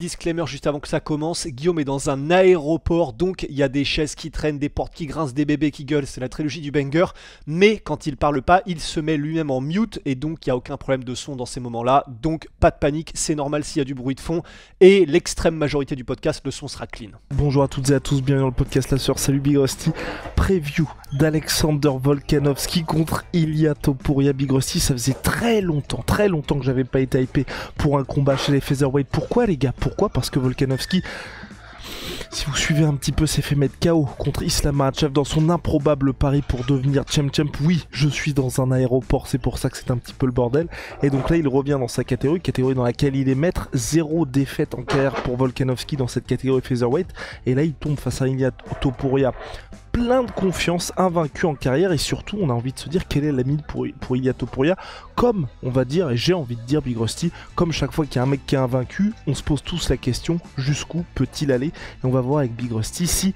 Disclaimer juste avant que ça commence, Guillaume est dans un aéroport, donc il y a des chaises qui traînent, des portes qui grincent, des bébés qui gueulent, c'est la trilogie du banger, mais quand il parle pas, il se met lui-même en mute, et donc il n'y a aucun problème de son dans ces moments-là, donc pas de panique, c'est normal s'il y a du bruit de fond, et l'extrême majorité du podcast, le son sera clean. Bonjour à toutes et à tous, bienvenue dans le podcast La Sœur, salut Big Rusty, preview d'Alexander Volkanovski contre Ilia Topuria. Big Rusty, ça faisait très longtemps que j'avais pas été hypé pour un combat chez les featherweight. Pourquoi les gars? Pourquoi? Parce que Volkanovski, si vous suivez un petit peu, s'est fait mettre KO contre Islam Makhachev dans son improbable pari pour devenir champ. Oui, je suis dans un aéroport, c'est pour ça que c'est un petit peu le bordel. Et donc là, il revient dans sa catégorie dans laquelle il est maître. 0 défaite en carrière pour Volkanovski dans cette catégorie featherweight. Et là, il tombe face à Ilia Topuria. Plein de confiance, invaincu en carrière, et surtout on a envie de se dire quelle est la mine pour Ilia Topuria, comme on va dire, et j'ai envie de dire Big Rusty, comme chaque fois qu'il y a un mec qui est invaincu, on se pose tous la question, jusqu'où peut-il aller? Et on va voir avec Big Rusty si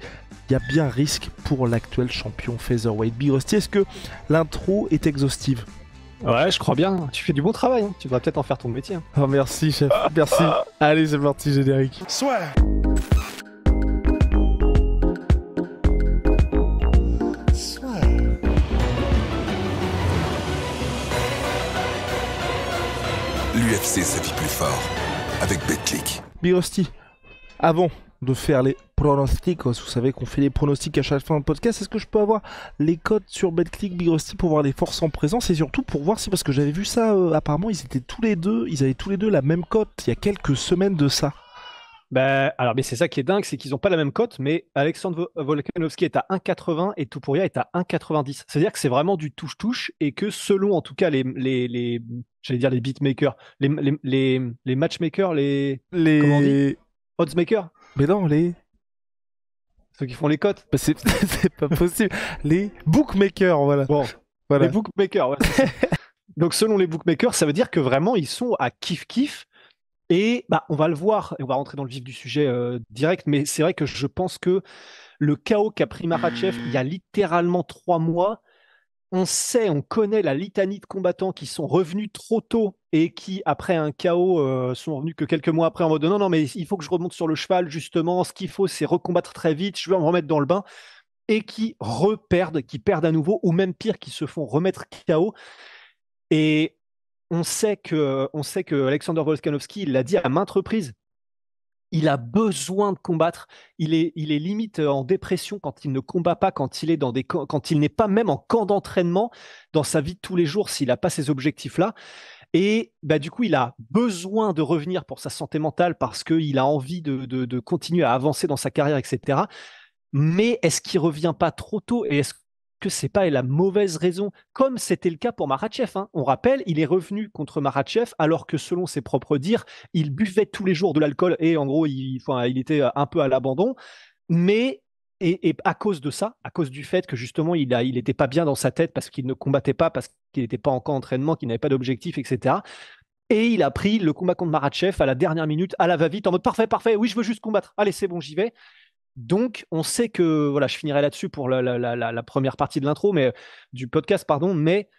il y a bien risque pour l'actuel champion featherweight. Big Rusty, est-ce que l'intro est exhaustive? Ouais, je crois bien, tu fais du bon travail, hein. Tu devrais peut-être en faire ton métier. Oh merci chef, merci. Allez c'est parti, générique. Soit. L'UFC sa vie plus fort avec BetClick. Big Rusty, avant de faire les pronostics, vous savez qu'on fait les pronostics à chaque fin de podcast, est-ce que je peux avoir les codes sur BetClick, Big Rusty, pour voir les forces en présence et surtout pour voir si, parce que j'avais vu ça, apparemment ils avaient tous les deux la même cote il y a quelques semaines de ça. Mais c'est ça qui est dingue, c'est qu'ils n'ont pas la même cote, mais Alexandre Volkanovski est à 1,80 et Topuria est à 1,90. C'est-à-dire que c'est vraiment du touche-touche et que selon en tout cas j'allais dire les beatmakers, les matchmakers, comment on dit? Oddsmakers? Mais non, Ceux qui font les cotes? c'est c'est pas possible. Les bookmakers, voilà. Bon, Voilà. les bookmakers, ouais, c'est ça. Donc selon les bookmakers, ça veut dire que vraiment ils sont à kiff-kiff. Et on va le voir, et on va rentrer dans le vif du sujet direct, mais c'est vrai que je pense que le KO qu'a pris Makhachev il y a littéralement 3 mois, on connaît la litanie de combattants qui sont revenus trop tôt et qui, après un KO, sont revenus que quelques mois après en mode non, mais il faut que je remonte sur le cheval, justement, ce qu'il faut c'est recombattre très vite, je veux me remettre dans le bain, et qui perdent à nouveau, ou même pire, qui se font remettre KO. Et on sait que Alexander Volkanovski, il l'a dit à maintes reprises, il a besoin de combattre. Il est limite en dépression quand il ne combat pas, quand il n'est pas même en camp d'entraînement dans sa vie de tous les jours s'il n'a pas ces objectifs-là. Et du coup, il a besoin de revenir pour sa santé mentale parce qu'il a envie de continuer à avancer dans sa carrière, etc. Mais est-ce qu'il revient pas trop tôt et est-ce que c'est pas la mauvaise raison, comme c'était le cas pour Makhachev, hein. On rappelle, il est revenu contre Makhachev alors que selon ses propres dires, il buvait tous les jours de l'alcool et en gros, il était un peu à l'abandon. Mais et à cause de ça, à cause du fait que justement il était pas bien dans sa tête parce qu'il ne combattait pas, parce qu'il n'était pas en camp d'entraînement, qu'il n'avait pas d'objectif, etc. Et il a pris le combat contre Makhachev à la dernière minute, à la va-vite, en mode parfait, oui, je veux juste combattre. Allez, c'est bon, j'y vais. Donc, on sait que, voilà, je finirai là-dessus pour la première partie de l'intro, mais du podcast, pardon, mais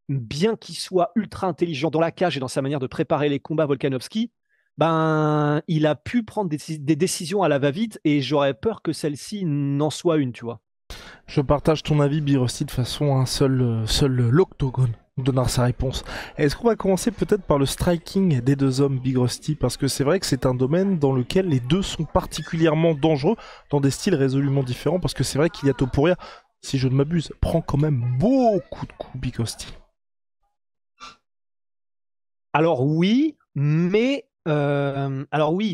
bien qu'il soit ultra intelligent dans la cage et dans sa manière de préparer les combats, Volkanovski, il a pu prendre des décisions à la va-vite et j'aurais peur que celle-ci n'en soit une, tu vois. Je partage ton avis, Big Rusty, de façon seul l'octogone donnera sa réponse. Est-ce qu'on va commencer peut-être par le striking des deux hommes, Big Rusty, parce que c'est vrai que c'est un domaine dans lequel les deux sont particulièrement dangereux, dans des styles résolument différents, parce que c'est vrai qu'Ilia Topuria, si je ne m'abuse, prend quand même beaucoup de coups, Big Rusty. Alors oui, il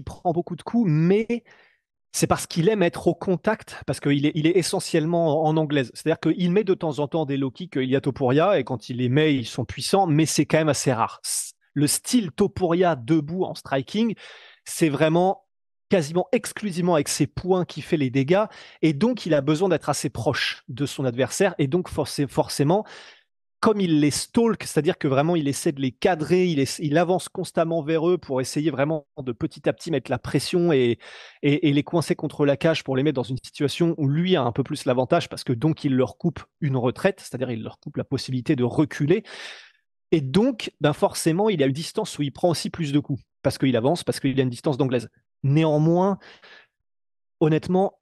prend beaucoup de coups, mais c'est parce qu'il aime être au contact, parce qu'il est essentiellement en anglaise. C'est-à-dire qu'il met de temps en temps des low kicks Ilia Topuria, et quand il les met, ils sont puissants, mais c'est quand même assez rare. Le style Topuria debout en striking, c'est vraiment quasiment exclusivement avec ses poings qui fait les dégâts, et donc il a besoin d'être assez proche de son adversaire, et donc forcément, comme il les stalk, c'est-à-dire que vraiment il essaie de les cadrer, il avance constamment vers eux pour essayer vraiment de petit à petit mettre la pression et les coincer contre la cage pour les mettre dans une situation où lui a un peu plus l'avantage parce que donc il leur coupe une retraite, c'est-à-dire il leur coupe la possibilité de reculer. Et donc, forcément, il a une distance où il prend aussi plus de coups parce qu'il avance, parce qu'il a une distance d'anglaise. Néanmoins, honnêtement,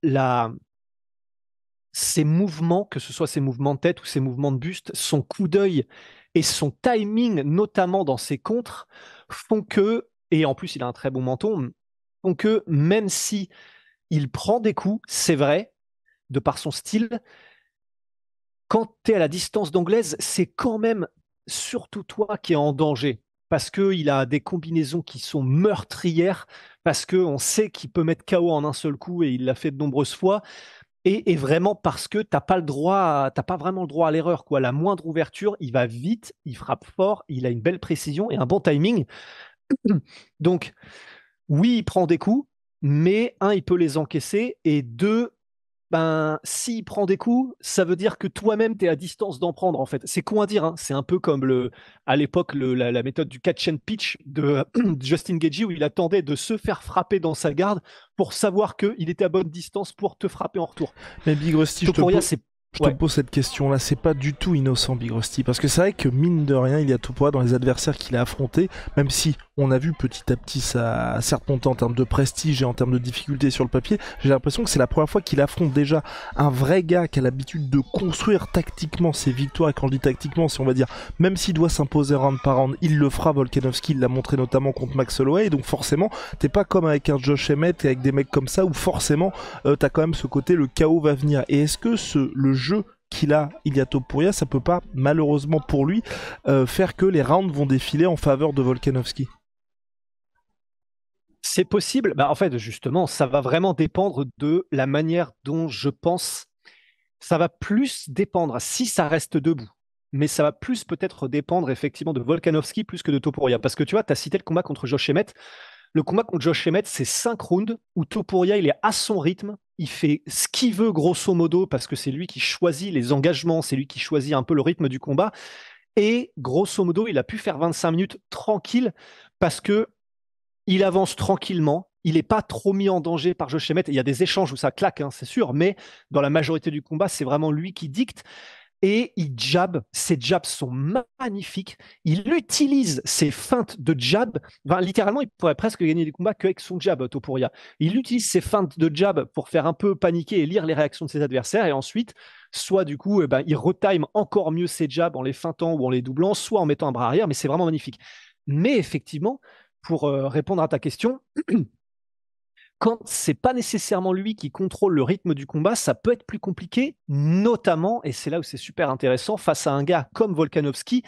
ses mouvements, que ce soit ses mouvements de tête ou ses mouvements de buste, son coup d'œil et son timing, notamment dans ses contres, font que, et en plus il a un très bon menton, font que même si il prend des coups, c'est vrai, de par son style, quand tu es à la distance d'anglaise, c'est quand même surtout toi qui es en danger. Parce qu'il a des combinaisons qui sont meurtrières, parce qu'on sait qu'il peut mettre KO en un seul coup et il l'a fait de nombreuses fois. Et vraiment parce que t'as pas vraiment le droit à l'erreur, quoi. La moindre ouverture, il va vite, il frappe fort, il a une belle précision et un bon timing. Donc, oui, il prend des coups, mais un, il peut les encaisser, et deux, ben, s'il prend des coups, ça veut dire que toi-même, tu es à distance d'en prendre, en fait. C'est con à dire, hein. C'est un peu comme à l'époque la méthode du catch and pitch de Justin Gaethje, où il attendait de se faire frapper dans sa garde pour savoir qu'il était à bonne distance pour te frapper en retour. Mais Big Rusty, Topuria, je te pose cette question-là, c'est pas du tout innocent, Big Rusty, parce que c'est vrai que mine de rien, il y a Topuria dans les adversaires qu'il a affrontés, même si on a vu petit à petit ça a certes monté en termes de prestige et en termes de difficulté sur le papier, j'ai l'impression que c'est la première fois qu'il affronte déjà un vrai gars qui a l'habitude de construire tactiquement ses victoires, et quand je dis tactiquement, c'est on va dire, même s'il doit s'imposer round par round, il le fera. Volkanovski, il l'a montré notamment contre Max Holloway, et donc forcément, t'es pas comme avec un Josh Emmett et avec des mecs comme ça, où forcément, t'as quand même ce côté, le chaos va venir. Et est-ce que le jeu qu'il a, Ilia Topuria, ça peut pas, malheureusement pour lui, faire que les rounds vont défiler en faveur de Volkanovski? C'est possible. Bah, en fait, justement, ça va vraiment dépendre de la manière dont je pense. Ça va plus dépendre si ça reste debout. Mais ça va plus peut-être dépendre effectivement de Volkanovski plus que de Topuria. Parce que tu vois, tu as cité le combat contre Josh Emmett. Le combat contre Josh Emmett, c'est 5 rounds où Topuria, il est à son rythme. Il fait ce qu'il veut, grosso modo, parce que c'est lui qui choisit les engagements, c'est lui qui choisit un peu le rythme du combat. Et grosso modo, il a pu faire 25 minutes tranquille parce que il avance tranquillement. Il n'est pas trop mis en danger par Josh Emmett. Il y a des échanges où ça claque, hein, c'est sûr, mais dans la majorité du combat, c'est vraiment lui qui dicte. Et il jab, ses jabs sont magnifiques. Il utilise ses feintes de jab. Enfin, littéralement, il pourrait presque gagner des combats qu'avec son jab, Topuria. Il utilise ses feintes de jab pour faire un peu paniquer et lire les réactions de ses adversaires. Et ensuite, soit du coup, il retime encore mieux ses jabs en les feintant ou en les doublant, soit en mettant un bras arrière. Mais c'est vraiment magnifique. Mais effectivement, pour répondre à ta question, quand c'est pas nécessairement lui qui contrôle le rythme du combat, ça peut être plus compliqué, notamment, et c'est là où c'est super intéressant, face à un gars comme Volkanovski,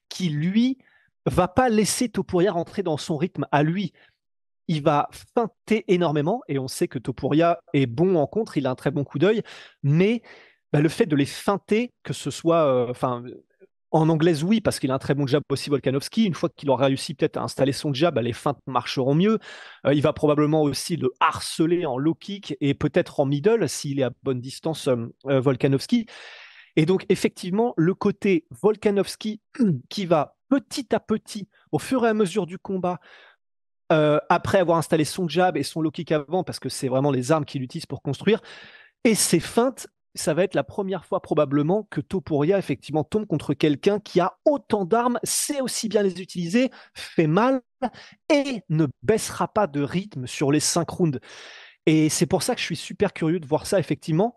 qui lui va pas laisser Topuria rentrer dans son rythme à lui. Il va feinter énormément, et on sait que Topuria est bon en contre, il a un très bon coup d'œil, mais le fait de les feinter, que ce soit, en anglaise, oui, parce qu'il a un très bon jab aussi, Volkanovski. Une fois qu'il aura réussi peut-être à installer son jab, les feintes marcheront mieux. Il va probablement aussi le harceler en low kick et peut-être en middle s'il est à bonne distance, Volkanovski. Et donc, effectivement, le côté Volkanovski qui va petit à petit, au fur et à mesure du combat, après avoir installé son jab et son low kick avant, parce que c'est vraiment les armes qu'il utilise pour construire, et ses feintes, ça va être la première fois probablement que Topuria effectivement tombe contre quelqu'un qui a autant d'armes, sait aussi bien les utiliser, fait mal et ne baissera pas de rythme sur les 5 rounds. Et c'est pour ça que je suis super curieux de voir ça effectivement,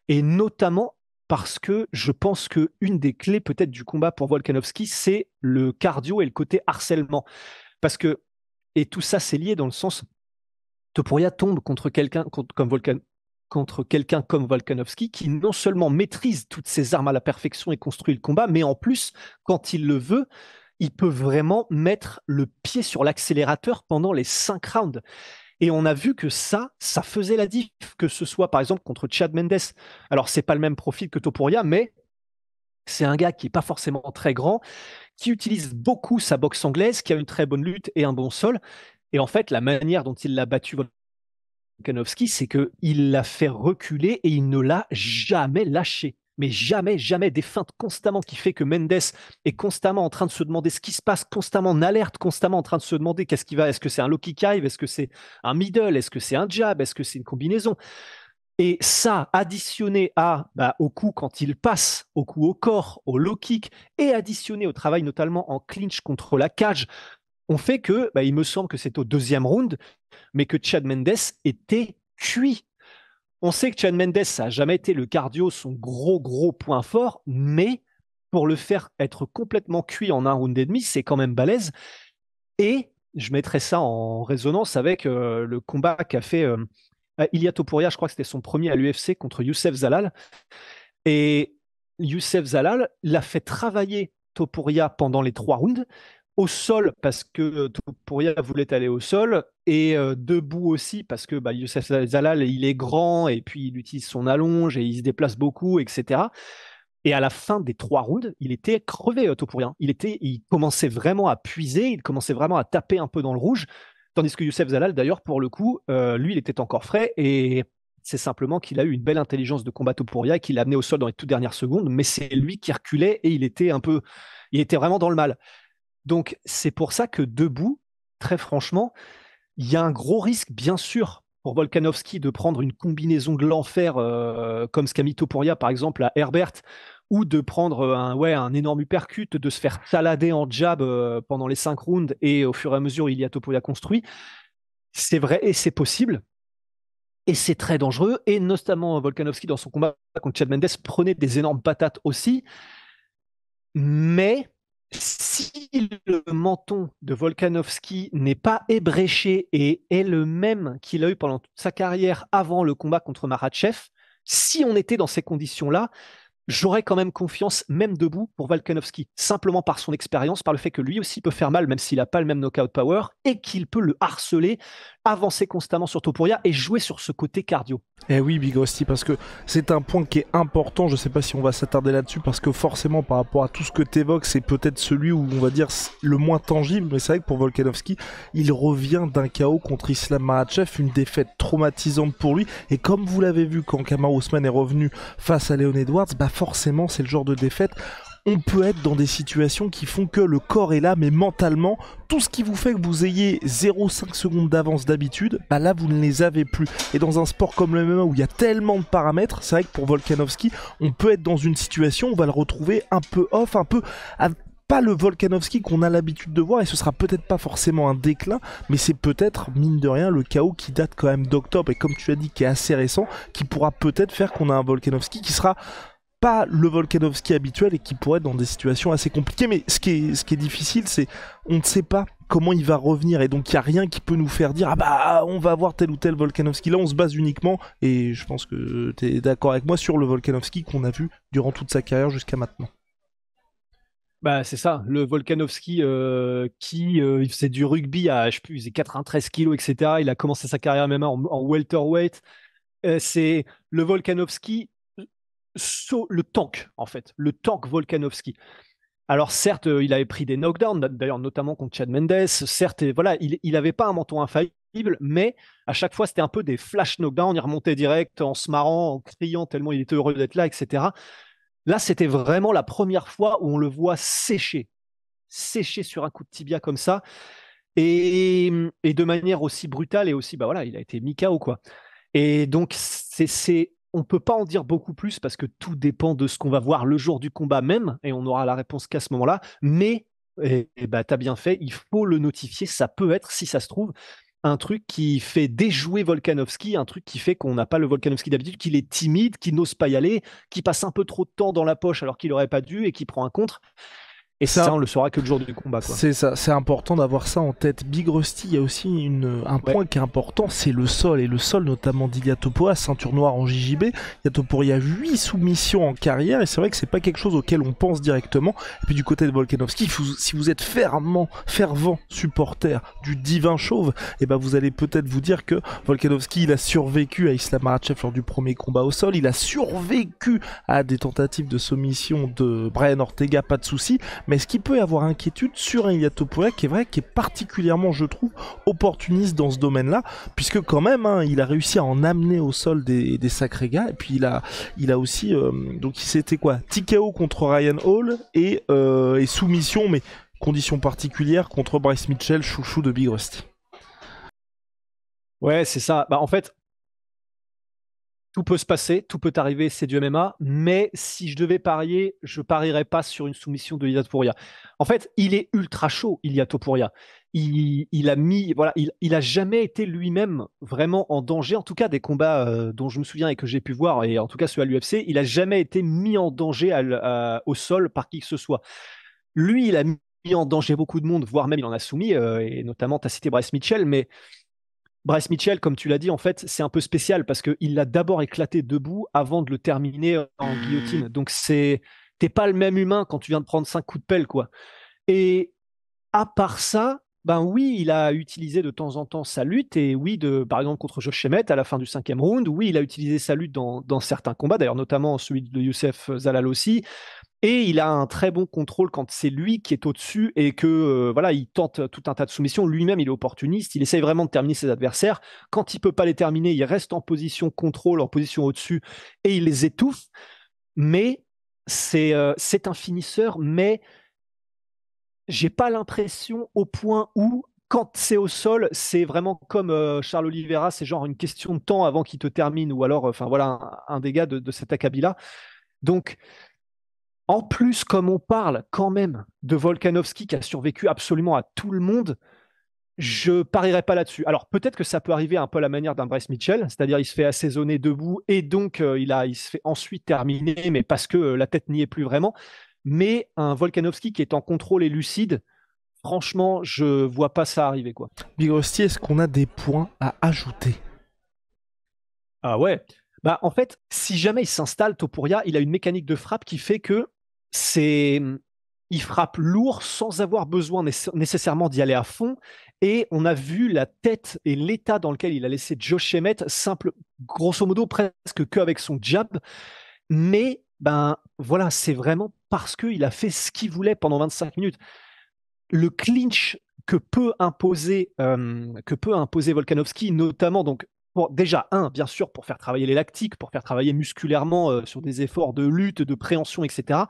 et notamment parce que je pense que une des clés peut-être du combat pour Volkanovski, c'est le cardio et le côté harcèlement. Parce que, et tout ça c'est lié dans le sens, Topuria tombe contre quelqu'un contre quelqu'un comme Volkanovski qui non seulement maîtrise toutes ses armes à la perfection et construit le combat, mais en plus, quand il le veut, il peut vraiment mettre le pied sur l'accélérateur pendant les 5 rounds. Et on a vu que ça faisait la diff, que ce soit par exemple contre Chad Mendes. Alors, c'est pas le même profil que Topuria, mais c'est un gars qui n'est pas forcément très grand, qui utilise beaucoup sa boxe anglaise, qui a une très bonne lutte et un bon sol. Et en fait, la manière dont il l'a battu Volkanovski, c'est qu'il l'a fait reculer et il ne l'a jamais lâché. Mais jamais, jamais, des feintes constamment qui fait que Mendes est constamment en train de se demander ce qui se passe, constamment en alerte, constamment en train de se demander qu'est-ce qui va, est-ce que c'est un low kick dive, est-ce que c'est un middle, est-ce que c'est un jab, est-ce que c'est une combinaison. Et ça, additionné au coup quand il passe, au coup au corps, au low kick, et additionné au travail notamment en clinch contre la cage, ont fait que, il me semble que c'est au deuxième round, mais que Chad Mendes était cuit. On sait que Chad Mendes, ça n'a jamais été le cardio, son gros point fort, mais pour le faire être complètement cuit en un round et demi, c'est quand même balèze. Et je mettrais ça en résonance avec le combat qu'a fait Ilia Topuria, je crois que c'était son premier à l'UFC contre Youssef Zalal. Et Youssef Zalal l'a fait travailler Topuria pendant les 3 rounds, au sol parce que Topuria voulait aller au sol, et debout aussi parce que Youssef Zalal, il est grand et puis il utilise son allonge et il se déplace beaucoup, etc. Et à la fin des 3 rounds, il était crevé, Topuria. Il commençait vraiment à puiser, il commençait vraiment à taper un peu dans le rouge, tandis que Youssef Zalal, d'ailleurs, pour le coup, lui, il était encore frais, et c'est simplement qu'il a eu une belle intelligence de combat Topuria et qu'il l'a amené au sol dans les toutes dernières secondes, mais c'est lui qui reculait et il était vraiment dans le mal. Donc, c'est pour ça que debout, très franchement, il y a un gros risque, bien sûr, pour Volkanovski de prendre une combinaison de l'enfer comme ce qu'a mis Topuria, par exemple, à Herbert, ou de prendre un énorme uppercut, de se faire salader en jab pendant les 5 rounds, et au fur et à mesure, il y a Topuria construit. C'est vrai et c'est possible. Et c'est très dangereux. Et notamment, Volkanovski, dans son combat contre Chad Mendes, prenait des énormes patates aussi. Mais si le menton de Volkanovski n'est pas ébréché et est le même qu'il a eu pendant toute sa carrière avant le combat contre Makhachev, si on était dans ces conditions-là, j'aurais quand même confiance, même debout, pour Volkanovski, simplement par son expérience, par le fait que lui aussi peut faire mal, même s'il n'a pas le même knockout power, et qu'il peut le harceler, avancer constamment sur Topuria et jouer sur ce côté cardio. Eh oui, Big Rusty, parce que c'est un point qui est important. Je sais pas si on va s'attarder là-dessus, parce que forcément, par rapport à tout ce que tu évoques, c'est peut-être celui où on va dire le moins tangible, mais c'est vrai que pour Volkanovski, il revient d'un KO contre Islam Makhachev, une défaite traumatisante pour lui, et comme vous l'avez vu quand Kamaru Usman est revenu face à Leon Edwards, forcément, c'est le genre de défaite. On peut être dans des situations qui font que le corps est là, mais mentalement, tout ce qui vous fait que vous ayez 0,5 secondes d'avance d'habitude, là vous ne les avez plus. Et dans un sport comme le MMA où il y a tellement de paramètres, c'est vrai que pour Volkanovski, on peut être dans une situation où on va le retrouver un peu off, un peu pas le Volkanovski qu'on a l'habitude de voir, et ce sera peut-être pas forcément un déclin, mais c'est peut-être, mine de rien, le chaos qui date quand même d'octobre, et comme tu as dit, qui est assez récent, qui pourra peut-être faire qu'on a un Volkanovski qui sera pas le Volkanovski habituel et qui pourrait être dans des situations assez compliquées. Mais ce qui est difficile, c'est on ne sait pas comment il va revenir, et donc il n'y a rien qui peut nous faire dire on va avoir tel ou tel Volkanovski. Là on se base uniquement, et je pense que tu es d'accord avec moi, sur le Volkanovski qu'on a vu durant toute sa carrière jusqu'à maintenant. C'est ça, le Volkanovski il faisait du rugby à, je sais plus, il faisait 93 kilos, etc. Il a commencé sa carrière MMA en welterweight. C'est le Volkanovski, le tank, en fait, le tank Volkanovski. Alors certes, il avait pris des knockdowns, d'ailleurs notamment contre Chad Mendes. Certes, voilà, il n'avait pas un menton infaillible, mais à chaque fois, c'était un peu des flash knockdowns. Il remontait direct en se marrant, en criant tellement il était heureux d'être là, etc. Là, c'était vraiment la première fois où on le voit sécher sur un coup de tibia comme ça, et de manière aussi brutale, et aussi, il a été mis KO, quoi. Et donc, on peut pas en dire beaucoup plus parce que tout dépend de ce qu'on va voir le jour du combat même, et on aura la réponse qu'à ce moment-là. Mais, t'as bien fait, il faut le notifier. Ça peut être, si ça se trouve, un truc qui fait déjouer Volkanovski, un truc qui fait qu'on n'a pas le Volkanovski d'habitude, qu'il est timide, qu'il n'ose pas y aller, qu'il passe un peu trop de temps dans la poche alors qu'il n'aurait pas dû, et qu'il prend un contre. Et ça, on le saura que le jour du combat, quoi. C'est ça, c'est important d'avoir ça en tête. Big Rusty, il y a aussi un point qui est important, c'est le sol. Et le sol, notamment d'Ilia Topuria, ceinture noire en JJB. Ilia Topuria, 8 soumissions en carrière, et c'est vrai que c'est pas quelque chose auquel on pense directement. Et puis du côté de Volkanovski, si vous êtes fervent supporter du divin chauve, vous allez peut-être vous dire que Volkanovski, il a survécu à Islam Makhachev lors du premier combat au sol. Il a survécu à des tentatives de soumission de Brian Ortega, pas de souci. Mais est-ce qu'il peut y avoir inquiétude sur un Ilia Topuria qui est particulièrement, je trouve, opportuniste dans ce domaine-là, puisque quand même, il a réussi à en amener au sol des sacrés gars, et puis il a aussi, donc c'était quoi, TKO contre Ryan Hall, et soumission, mais conditions particulières, contre Bryce Mitchell, chouchou de Big Rusty. Ouais, c'est ça. En fait, tout peut se passer, tout peut arriver, c'est du MMA, mais si je devais parier, je parierais pas sur une soumission de Ilia Topuria. En fait, il est ultra chaud, Ilia Topuria. il a jamais été lui-même vraiment en danger. En tout cas, des combats dont je me souviens et que j'ai pu voir, et en tout cas ceux à l'UFC, il a jamais été mis en danger au sol par qui que ce soit. Lui, il a mis en danger beaucoup de monde, voire même il en a soumis, et notamment, tu as cité Bryce Mitchell, mais Bryce Mitchell, comme tu l'as dit, en fait, c'est un peu spécial parce qu'il l'a d'abord éclaté debout avant de le terminer en guillotine. Donc, t'es pas le même humain quand tu viens de prendre 5 coups de pelle, quoi. Et à part ça, ben oui, il a utilisé de temps en temps sa lutte, et oui, par exemple contre Josh Emmett à la fin du 5e round, oui, il a utilisé sa lutte dans certains combats, d'ailleurs notamment celui de Youssef Zalal aussi, et il a un très bon contrôle quand c'est lui qui est au-dessus et que voilà, il tente tout un tas de soumissions. Lui-même, il est opportuniste, il essaye vraiment de terminer ses adversaires. Quand il peut pas les terminer, il reste en position contrôle, en position au-dessus, et il les étouffe. Mais c'est un finisseur, mais j'ai pas l'impression au point où, quand c'est au sol, c'est vraiment comme Charles Oliveira, c'est genre une question de temps avant qu'il te termine, ou alors, enfin voilà, un des gars de cet acabit-là. Donc, en plus, comme on parle quand même de Volkanovski qui a survécu absolument à tout le monde, je parierais pas là-dessus. Alors peut-être que ça peut arriver un peu à la manière d'un Bryce Mitchell, c'est-à-dire il se fait assaisonner debout et donc il se fait ensuite terminer, mais parce que la tête n'y est plus vraiment. Mais un Volkanovski qui est en contrôle et lucide, franchement, je vois pas ça arriver, quoi. Big Rusty, est-ce qu'on a des points à ajouter? Ah ouais. Bah en fait, si jamais il s'installe, Topuria, il a une mécanique de frappe qui fait que c'est il frappe lourd sans avoir besoin nécessairement d'y aller à fond. Et on a vu la tête et l'état dans lequel il a laissé Josh Emmett, simple, grosso modo, presque qu'avec son jab. Mais ben voilà, c'est vraiment parce qu'il a fait ce qu'il voulait pendant 25 minutes. Le clinch que peut imposer Volkanovski, notamment donc déjà bien sûr pour faire travailler les lactiques, pour faire travailler musculairement sur des efforts de lutte, de préhension, etc.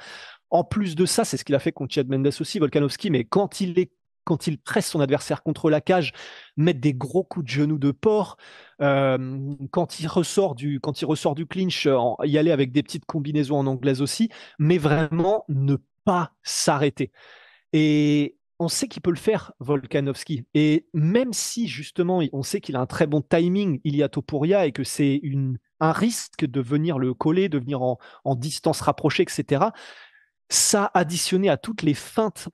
En plus de ça, c'est ce qu'il a fait contre Chad Mendes aussi, Volkanovski, mais quand il presse son adversaire contre la cage, mettre des gros coups de genoux de porc, quand il ressort du clinch, y aller avec des petites combinaisons en anglaise aussi, mais vraiment ne pas s'arrêter. Et on sait qu'il peut le faire, Volkanovski. Et même si, justement, on sait qu'il a un très bon timing, Ilia Topuria, et que c'est un risque de venir le coller, de venir en distance rapprochée, etc., ça, additionné à toutes les feintes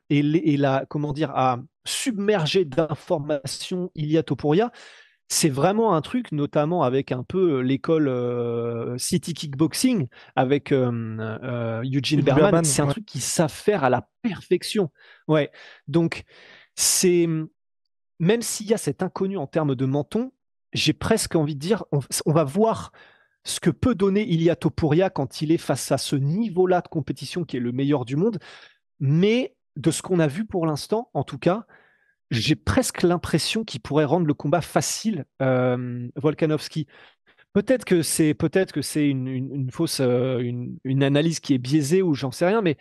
comment dire, à submerger d'informations Ilia Topuria, c'est vraiment un truc, notamment avec un peu l'école City Kickboxing, avec Eugene Berman, c'est un ouais. truc qu'ils savent faire à la perfection. Ouais. Donc, c'est même s'il y a cet inconnu en termes de menton, j'ai presque envie de dire, on va voir ce que peut donner Ilia Topuria quand il est face à ce niveau-là de compétition qui est le meilleur du monde. Mais de ce qu'on a vu pour l'instant, en tout cas, j'ai presque l'impression qu'il pourrait rendre le combat facile, Volkanovski. Peut-être que c'est une fausse une analyse qui est biaisée ou j'en sais rien, mais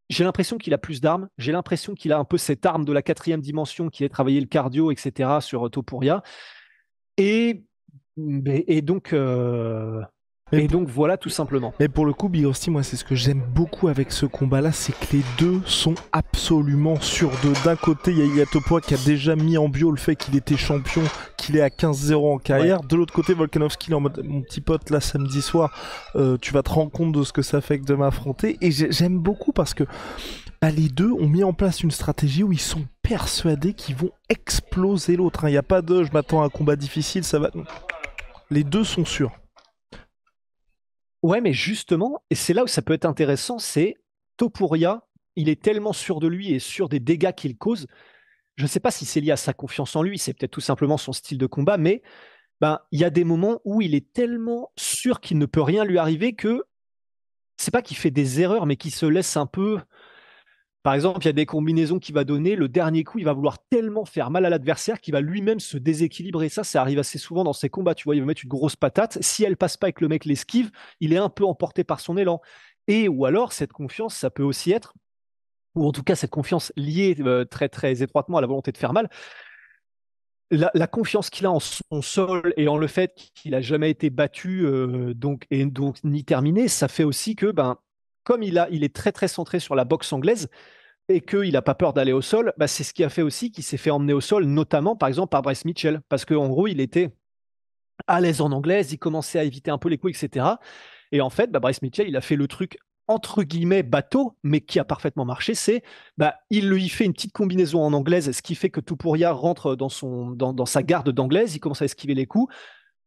j'ai l'impression qu'il a plus d'armes. J'ai l'impression qu'il a un peu cette arme de la 4e dimension qui est travailler le cardio, etc. sur Topuria. Et, et donc, Mais et donc voilà, tout simplement. Mais pour le coup, Big Rusty, moi, c'est ce que j'aime beaucoup avec ce combat-là, c'est que les deux sont absolument sûrs d'eux. D'un côté, il y a Ilia Topuria qui a déjà mis en bio le fait qu'il était champion, qu'il est à 15-0 en carrière. Ouais. De l'autre côté, Volkanovski, il est en mode, mon petit pote, là, samedi soir, tu vas te rendre compte de ce que ça fait que de m'affronter. Et j'aime beaucoup parce que les deux ont mis en place une stratégie où ils sont persuadés qu'ils vont exploser l'autre. Il n'y a pas de, je m'attends à un combat difficile, ça va... Les deux sont sûrs. Ouais, mais justement, et c'est là où ça peut être intéressant, c'est Topuria, il est tellement sûr de lui et sûr des dégâts qu'il cause. Je ne sais pas si c'est lié à sa confiance en lui, c'est peut-être tout simplement son style de combat, mais il y a des moments où il est tellement sûr qu'il ne peut rien lui arriver que c'est pas qu'il fait des erreurs, mais qu'il se laisse un peu. Par exemple, il y a des combinaisons qu'il va donner. Le dernier coup, il va vouloir tellement faire mal à l'adversaire qu'il va lui-même se déséquilibrer. Ça arrive assez souvent dans ses combats. Tu vois, il va mettre une grosse patate. Si elle passe pas et que le mec l'esquive, il est un peu emporté par son élan. Et ou alors, cette confiance, ça peut aussi être, ou en tout cas cette confiance liée très très étroitement à la volonté de faire mal. La confiance qu'il a en son sol et en le fait qu'il a jamais été battu donc ni terminé, ça fait aussi que comme il est très très centré sur la boxe anglaise. et qu'il n'a pas peur d'aller au sol, bah, c'est ce qui a fait aussi qu'il s'est fait emmener au sol, notamment par exemple par Bryce Mitchell, parce qu'en gros, il était à l'aise en anglaise, il commençait à éviter un peu les coups, etc. Et en fait, bah, Bryce Mitchell, il a fait le truc entre guillemets bateau, mais qui a parfaitement marché, c'est il lui fait une petite combinaison en anglaise, ce qui fait que Topuria rentre dans sa garde d'anglaise, il commence à esquiver les coups,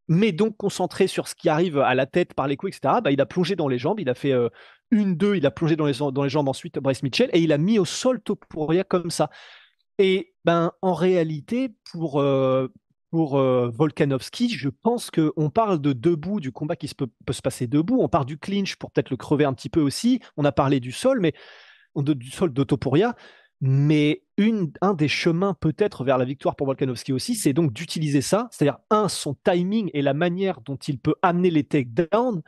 mais donc concentré sur ce qui arrive à la tête par les coups, etc., il a plongé dans les jambes, il a fait une, deux, il a plongé dans les jambes ensuite Bryce Mitchell, et il a mis au sol Topuria comme ça. Et en réalité, pour Volkanovski, je pense qu'on parle de debout, du combat qui peut se passer debout, on parle du clinch pour peut-être le crever un petit peu aussi, on a parlé du sol, du sol de Topuria, mais un des chemins peut-être vers la victoire pour Volkanovski aussi, c'est donc d'utiliser ça, c'est-à-dire son timing et la manière dont il peut amener les takedowns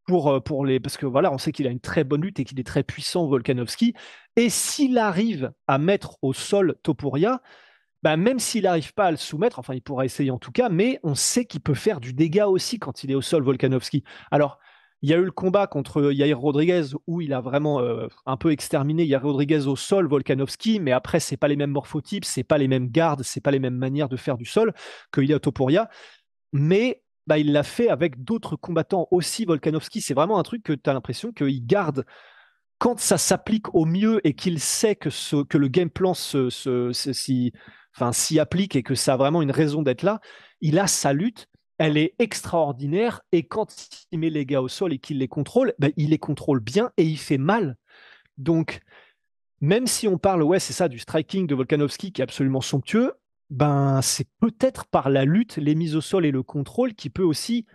parce que voilà, on sait qu'il a une très bonne lutte et qu'il est très puissant Volkanovski. Et s'il arrive à mettre au sol Topuria, même s'il n'arrive pas à le soumettre, enfin il pourra essayer en tout cas, mais on sait qu'il peut faire du dégât aussi quand il est au sol Volkanovski. Alors il y a eu le combat contre Yair Rodriguez où il a vraiment un peu exterminé Yair Rodriguez au sol Volkanovski, mais après c'est pas les mêmes morphotypes, c'est pas les mêmes gardes, c'est pas les mêmes manières de faire du sol qu'il y a Topuria, mais il l'a fait avec d'autres combattants aussi, Volkanovski. C'est vraiment un truc que tu as l'impression qu'il garde quand ça s'applique au mieux et qu'il sait que le game plan s'y applique et que ça a vraiment une raison d'être là. Il a sa lutte, elle est extraordinaire et quand il met les gars au sol et qu'il les contrôle, il les contrôle bien et il fait mal. Donc, même si on parle, ouais, c'est ça, du striking de Volkanovski qui est absolument somptueux, c'est peut-être par la lutte, les mises au sol et le contrôle qui peut aussi,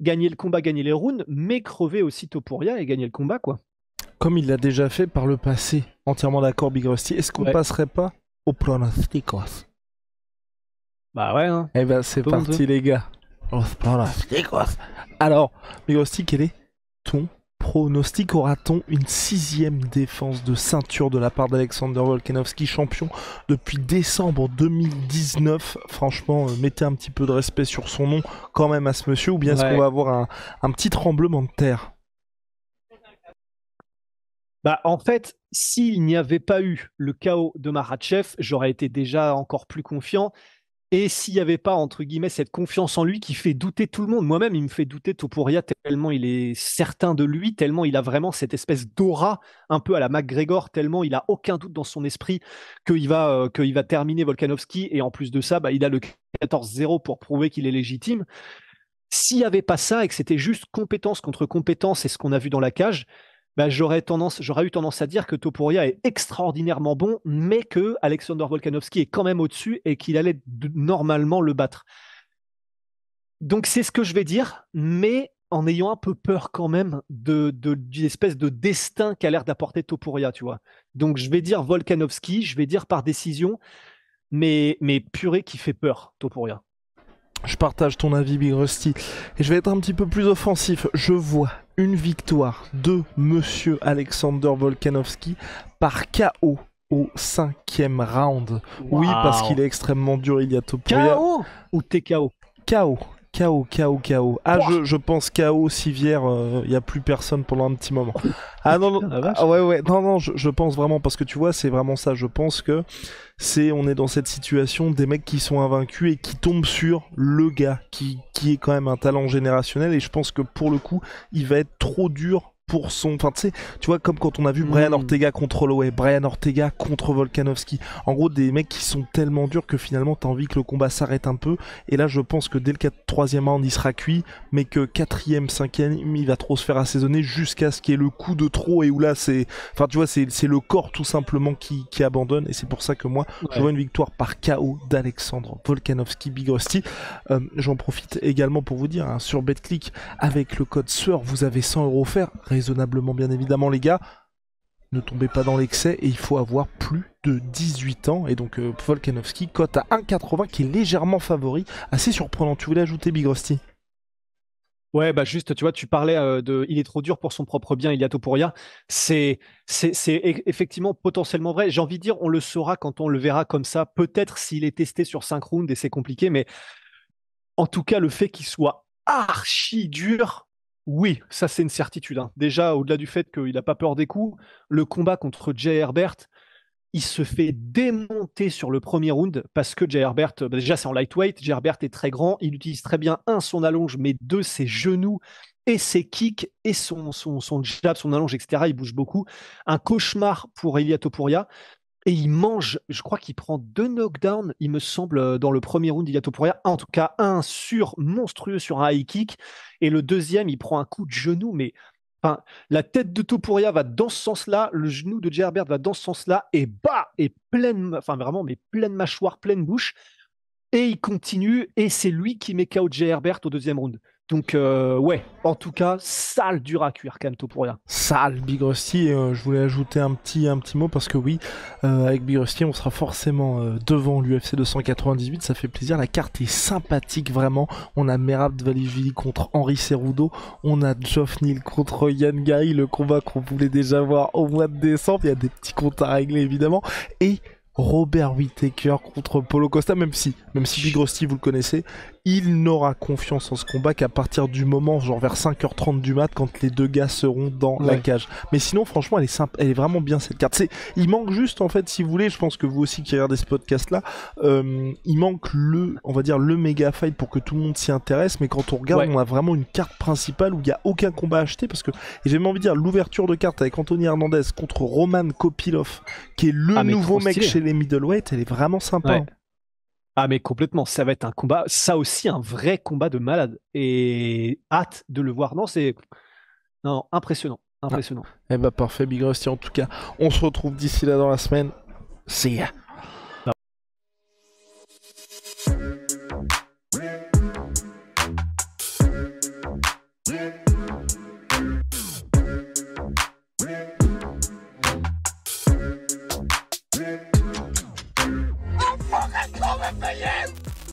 gagner le combat, gagner les rounds, mais crever aussi Topuria et gagner le combat, quoi. Comme il l'a déjà fait par le passé. Entièrement d'accord, Big Rusty. Est-ce qu'on passerait pas au pronosticos? Bah ouais, hein. Eh ben, c'est parti, les gars. Los pronosticos. Alors, Big Rusty, quel est ton pronostic? Aura-t-on une 6e défense de ceinture de la part d'Alexander Volkanovski, champion depuis décembre 2019? Franchement, mettez un petit peu de respect sur son nom quand même à ce monsieur, ou bien est-ce qu'on va avoir un petit tremblement de terre? En fait, s'il n'y avait pas eu le KO de Makhachev, j'aurais été déjà encore plus confiant. Et s'il n'y avait pas, entre guillemets, cette confiance en lui qui fait douter tout le monde, moi-même, il me fait douter Topuria tellement il est certain de lui, tellement il a vraiment cette espèce d'aura un peu à la McGregor, tellement il a aucun doute dans son esprit qu'il va terminer Volkanovski. Et en plus de ça, il a le 14-0 pour prouver qu'il est légitime. S'il n'y avait pas ça et que c'était juste compétence contre compétence et ce qu'on a vu dans la cage, j'aurais eu tendance à dire que Topuria est extraordinairement bon, mais que Alexander Volkanovski est quand même au-dessus et qu'il allait normalement le battre. Donc c'est ce que je vais dire, mais en ayant un peu peur quand même d'une espèce de destin qu'a l'air d'apporter Topuria, tu vois. Donc je vais dire Volkanovski, je vais dire par décision, mais purée qui fait peur, Topuria. Je partage ton avis, Big Rusty. Et je vais être un petit peu plus offensif. Je vois une victoire de Monsieur Alexander Volkanovski par KO au 5e round. Wow. Oui, parce qu'il est extrêmement dur, il y a Topuria. KO ou TKO? KO. KO. Ah, je pense KO, Sivière, il n'y a plus personne pendant un petit moment. Ah non, non, je pense vraiment, parce que tu vois, c'est vraiment ça. Je pense que on est dans cette situation des mecs qui sont invaincus et qui tombent sur le gars qui est quand même un talent générationnel, et je pense que pour le coup, il va être trop dur pour son... Enfin, tu vois, comme quand on a vu Brian Ortega contre Holloway, Brian Ortega contre Volkanovski. En gros, des mecs qui sont tellement durs que finalement, t'as envie que le combat s'arrête un peu. Et là, je pense que dès le 3e round, il sera cuit, mais que 4e, 5e, il va trop se faire assaisonner jusqu'à ce qu'il y ait le coup de trop, et où là, c'est... Enfin, tu vois, c'est le corps tout simplement qui abandonne, et c'est pour ça que moi, je vois une victoire par KO d'Alexandre Volkanovski, Big Rusty. J'en profite également pour vous dire, sur BetClick, avec le code SUEUR, vous avez 100 € offerts, raisonnablement bien évidemment, les gars. Ne tombez pas dans l'excès, et il faut avoir plus de 18 ans. Et donc Volkanovski cote à 1,80 qui est légèrement favori. Assez surprenant. Tu voulais ajouter, Big Rusty? Ouais, juste, tu vois, tu parlais il est trop dur pour son propre bien, Ilia Topuria. C'est effectivement potentiellement vrai. J'ai envie de dire, on le saura quand on le verra comme ça. Peut-être s'il est testé sur 5 rounds et c'est compliqué, mais en tout cas, le fait qu'il soit archi dur, oui, ça c'est une certitude. Déjà, au-delà du fait qu'il n'a pas peur des coups, le combat contre Jay Herbert, il se fait démonter sur le premier round parce que Jay Herbert, déjà c'est en lightweight, Jay Herbert est très grand, il utilise très bien, son allonge, mais deux, ses genoux et ses kicks et son jab, son allonge, etc. Il bouge beaucoup. Un cauchemar pour Ilia Topuria. Et il mange, je crois qu'il prend 2 knockdowns, il me semble, dans le premier round d'Ilia Topuria. En tout cas, un monstrueux sur un high kick. Et le deuxième, il prend un coup de genou, mais enfin, la tête de Topuria va dans ce sens-là, le genou de Jay Herbert va dans ce sens-là, et bah, et pleine, enfin vraiment, mais pleine mâchoire, pleine bouche. Et il continue, et c'est lui qui met KO Jay Herbert au deuxième round. Donc, ouais, en tout cas, sale dur à cuire, quand même, Topuria. Sale Big Rusty, et je voulais ajouter un petit mot parce que oui, avec Big Rusty on sera forcément devant l'UFC 298, ça fait plaisir, la carte est sympathique vraiment. On a Merab Dvalishvili contre Henry Cerudo, on a Geoff Neal contre Yann Gary, le combat qu'on voulait déjà voir au mois de décembre, il y a des petits comptes à régler évidemment, et Robert Whittaker contre Paulo Costa, même si Big Rusty vous le connaissez, il n'aura confiance en ce combat qu'à partir du moment, genre vers 5h30 du mat, quand les deux gars seront dans la cage. Mais sinon, franchement, elle est simple, elle est vraiment bien cette carte. Il manque juste, en fait, si vous voulez, je pense que vous aussi qui regardez ce podcast-là, il manque on va dire le méga fight pour que tout le monde s'y intéresse, mais quand on regarde, on a vraiment une carte principale où il n'y a aucun combat à acheter, parce que, et j'ai même envie de dire, l'ouverture de carte avec Anthony Hernandez contre Roman Kopylov, qui est le nouveau mec chez les middleweight, elle est vraiment sympa. Ouais. Ah mais complètement, ça va être un combat, ça aussi un vrai combat de malade et hâte de le voir. Non, impressionnant. Eh bah parfait Big Rusty, en tout cas, on se retrouve d'ici là dans la semaine. See ya.